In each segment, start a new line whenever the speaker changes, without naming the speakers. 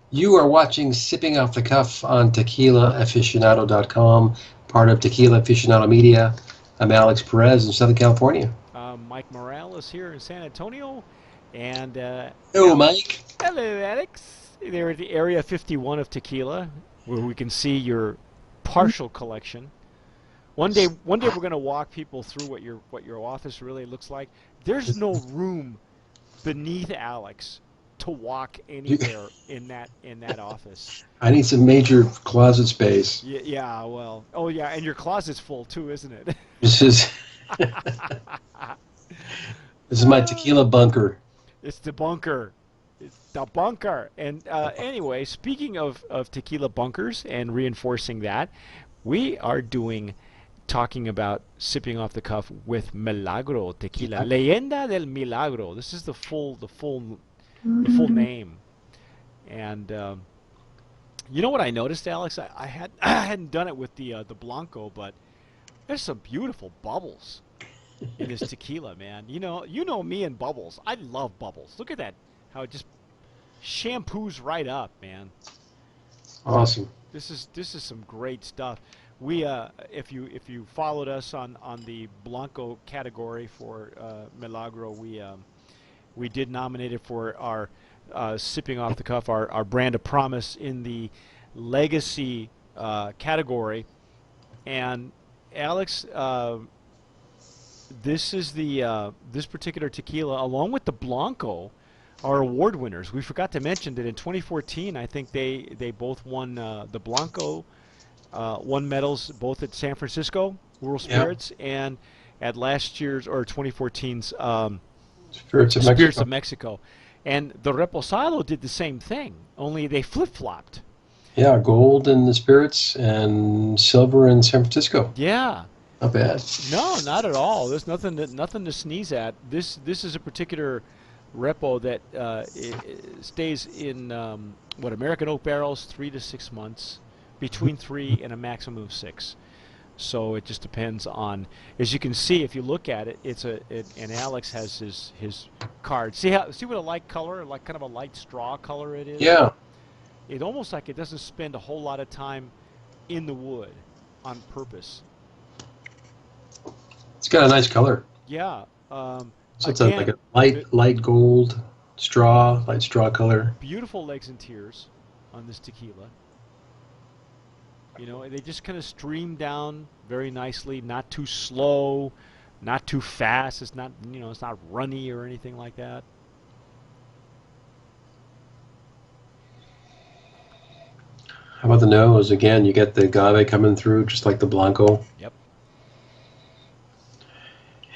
You are watching Sipping Off the Cuff on TequilaAficionado.com, part of Tequila Aficionado Media. I'm Alex Perez in Southern California.
Mike Morales here in San Antonio, and
Hello, Mike.
hello, Alex. There at the Area 51 of Tequila, where we can see your partial collection. One day we're going to walk people through what your office really looks like. There's no room beneath Alex to walk
You,
anywhere in that office.
I need some major closet space.
Yeah, yeah, well, oh yeah, and your closet's full too, isn't it?
This is this is my tequila bunker.
It's the bunker. It's the bunker. And anyway, speaking of tequila bunkers and reinforcing that, we are talking about sipping off the cuff with Milagro Tequila. Leyenda del Milagro. This is the full name. And you know what I noticed, Alex? I hadn't done it with the Blanco, but there's some beautiful bubbles in this tequila, man. You know me and bubbles. I love bubbles. Look at that, how it just shampoos right up, man.
Awesome.
This is some great stuff. We if you followed us on the Blanco category for Milagro, we did nominate it for our sipping off the cuff, our brand of promise in the legacy category. And Alex, this is this particular tequila, along with the Blanco, are award winners. We forgot to mention that in 2014, I think they both won the Blanco, won medals both at San Francisco World
Yeah.
Spirits and at last year's or 2014's
Spirits of
Spirits of
Mexico.
Mexico. And the Reposado did the same thing, only they flip flopped.
Yeah, gold in the spirits and silver in San Francisco.
Yeah.
Not bad.
No, not at all. There's nothing to sneeze at. This is a particular repo that stays in what American oak barrels 3 to 6 months, between 3 and a maximum of 6. So it just depends on, as you can see, if you look at it, and Alex has his card. See what a light color, like kind of a light straw color it is.
Yeah,
It almost like it doesn't spend a whole lot of time in the wood on purpose.
it's got a nice color.
Yeah.
So it's like
Again,
a light gold straw, light straw color.
beautiful legs and tears on this tequila. They just kind of stream down very nicely, not too slow, not too fast. It's not runny or anything like that.
How about the nose? Again, you get the agave coming through, just like the Blanco,
Yep.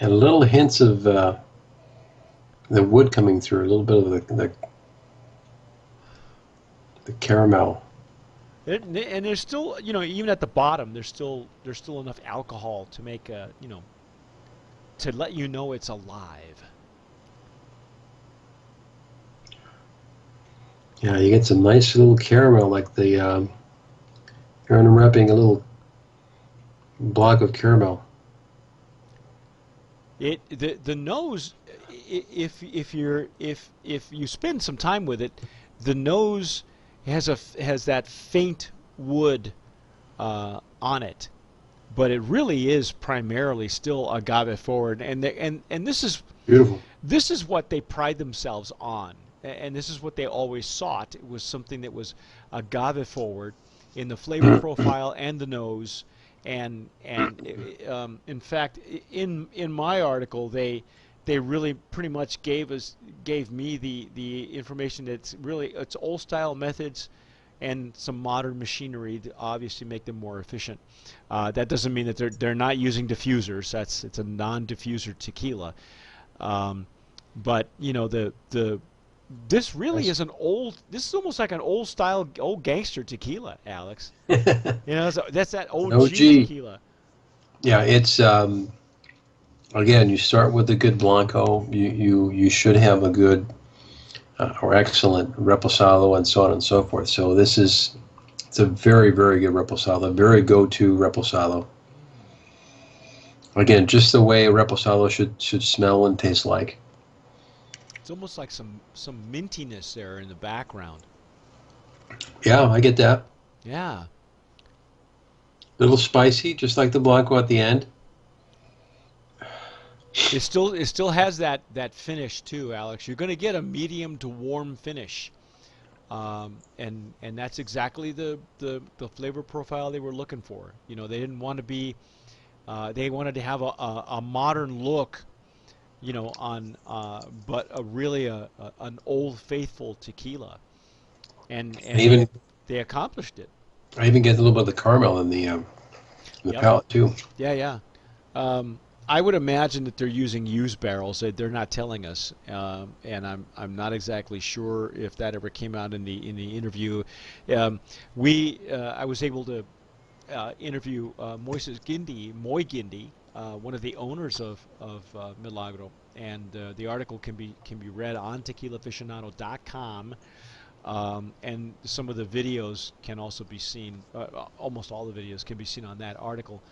and little hints of the wood coming through. A little bit of the caramel.
And there's still, even at the bottom, there's still enough alcohol to make to let you know it's alive.
Yeah, you get some nice little caramel, like you're unwrapping a little block of caramel.
The nose, if you spend some time with it, the nose has that faint wood on it, but it really is primarily still agave forward, and
Beautiful.
this is what they pride themselves on, and this is what they always sought. It was something that was agave forward in the flavor profile and the nose, and in fact, in my article, they really pretty much gave me the information that's really it's old style methods and some modern machinery to obviously make them more efficient. That doesn't mean that they're not using diffusers. It's a non-diffuser tequila. Um, but the this really
Nice.
is an old. This is almost like an old style, old gangster tequila, Alex. That's that
An
OG
OG.
tequila.
Yeah, it's again. You start with a good Blanco. You should have a good or excellent Reposado and so on and so forth. So it's a very very good Reposado, very go-to Reposado. Again, just the way Reposado should smell and taste like.
It's almost like some mintiness there in the background.
Yeah, I get that.
Yeah.
Little spicy, just like the Blanco at the end.
It still has that finish too, Alex. You're going to get a medium to warm finish. And that's exactly the flavor profile they were looking for. They didn't want to be they wanted to have a modern look, on but really an old faithful tequila, and
I
and they
even
they accomplished it.
I even get a little bit of the caramel in the
Yep.
palate too.
Yeah, yeah. I would imagine that they're using used barrels. They're not telling us, and I'm not exactly sure if that ever came out in the interview. I was able to interview Moy Gindi, one of the owners of Milagro, and the article can be read on tequilaaficionado.com. And some of the videos can also be seen. Almost all the videos can be seen on that article,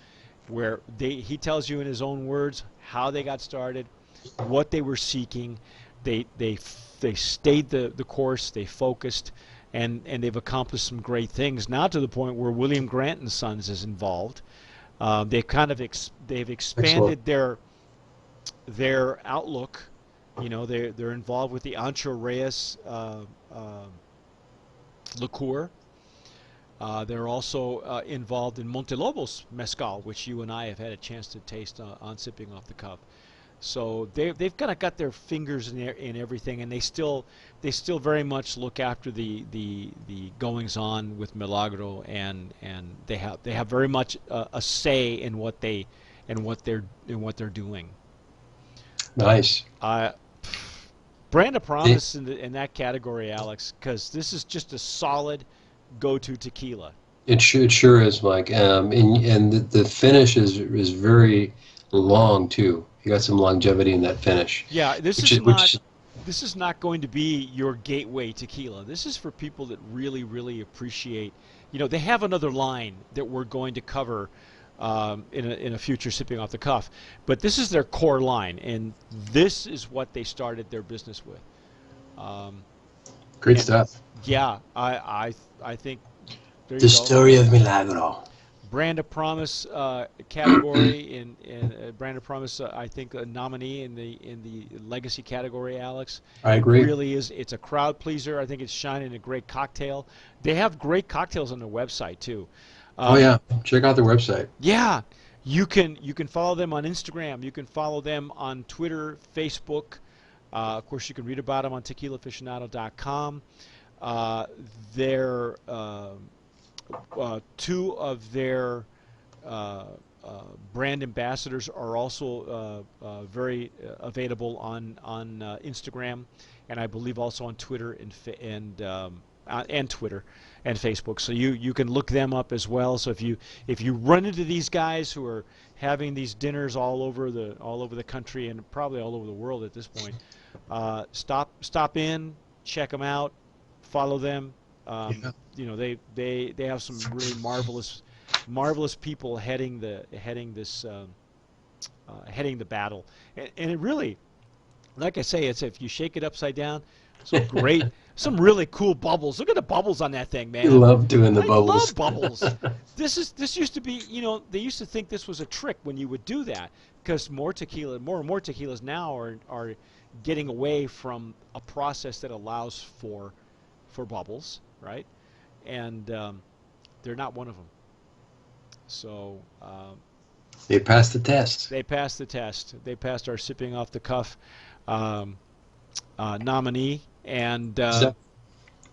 where he tells you in his own words how they got started, what they were seeking. They stayed the course. They focused, and they've accomplished some great things. Now to the point where William Grant and Sons is involved. They've
Excellent.
expanded their outlook. They're involved with the Ancho Reyes liqueur. They're also involved in Montelobos mezcal, which you and I have had a chance to taste on Sipping Off the Cuff. So they've kind of got their fingers in everything, and they still very much look after the goings on with Milagro, and they have very much a say in what they're doing.
Nice.
Uh, Brand of
It,
promise in that category, Alex, because this is just a solid go-to tequila.
it sure is, Mike. And the finish is very long too. You got some longevity in that finish,
Yeah, this
which
is
is
not
which is
this is not going to be your gateway tequila. This is for people that really, really appreciate. They have another line that we're going to cover in a future sipping off the cuff, but this is their core line, and this is what they started their business with. Um,
great
and
stuff.
yeah, I think there you
The
go.
story of Milagro.
Brand of Promise category in Brand of Promise, I think a nominee in the legacy category. Alex,
I
it
agree.
really is. It's a crowd pleaser. I think it's shining a great cocktail. They have great cocktails on their website too.
Oh
Um,
yeah, check out their website.
yeah, you can follow them on Instagram. You can follow them on Twitter, Facebook. Of course, you can read about them on tequilaaficionado.com. Uh, they're two of their uh, brand ambassadors are also very available on Instagram, and I believe also on Twitter and Twitter and Facebook. So you can look them up as well. So if you run into these guys who are having these dinners all over the country and probably all over the world at this point, stop in, check them out, follow them.
Yeah.
They have some really marvelous people heading the battle, and it really, like I say, it's if you shake it upside down, some really cool bubbles. Look at the bubbles on that thing,
You
man.
love doing the
I love
bubbles.
bubbles. This used to be, they used to think this was a trick when you would do that, because more and more tequilas now are getting away from a process that allows for bubbles, right? And they're not one of them. So
They passed the test.
they passed the test. They passed our sipping off the cuff um, nominee, and
So,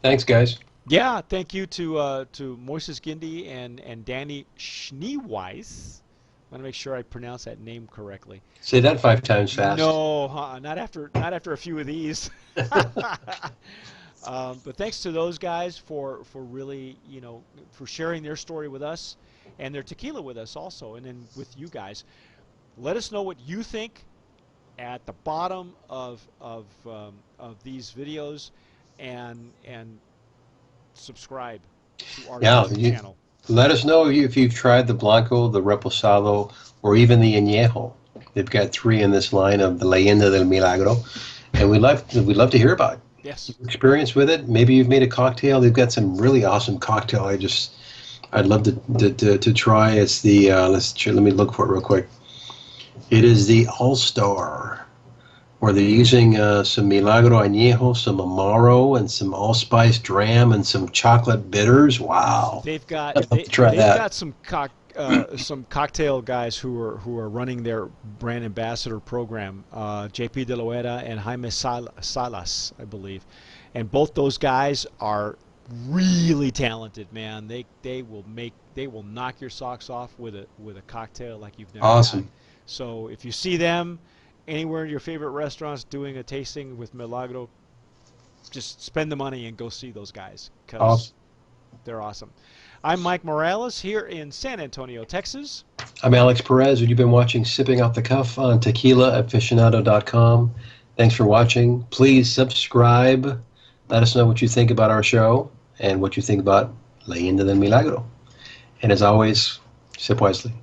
thanks, guys.
yeah, thank you to Moises Gindi and Danny Schneeweiss. I want to make sure I pronounce that name correctly.
Say that 5 times fast.
No, not after a few of these. But thanks to those guys for really, for sharing their story with us and their tequila with us also, and then with you guys. Let us know what you think at the bottom of these videos, and subscribe to our
Yeah,
YouTube channel.
let us know if you've tried the Blanco, the Reposado, or even the Añejo. They've got 3 in this line of the Leyenda del Milagro, and we'd love to hear about it.
Yes.
experience with it. Maybe you've made a cocktail. They've got some really awesome cocktail. I'd love to try. It's the let me look for it real quick. It is the All Star, where they're using some Milagro Añejo, some Amaro, and some allspice dram and some chocolate bitters. Wow,
They've got
I'd love to try
they've
that.
got some cocktail guys who are running their brand ambassador program, JP De Loera and Jaime Salas, I believe, and both those guys are really talented, man. They will knock your socks off with a cocktail like you've never had.
Awesome,
So if you see them anywhere in your favorite restaurants doing a tasting with Milagro, just spend the money and go see those guys because
awesome.
they're awesome. I'm Mike Morales here in San Antonio, Texas.
I'm Alex Perez, and you've been watching Sipping Off the Cuff on TequilaAficionado.com. Thanks for watching. Please subscribe. Let us know what you think about our show and what you think about Leyenda del Milagro. And as always, sip wisely.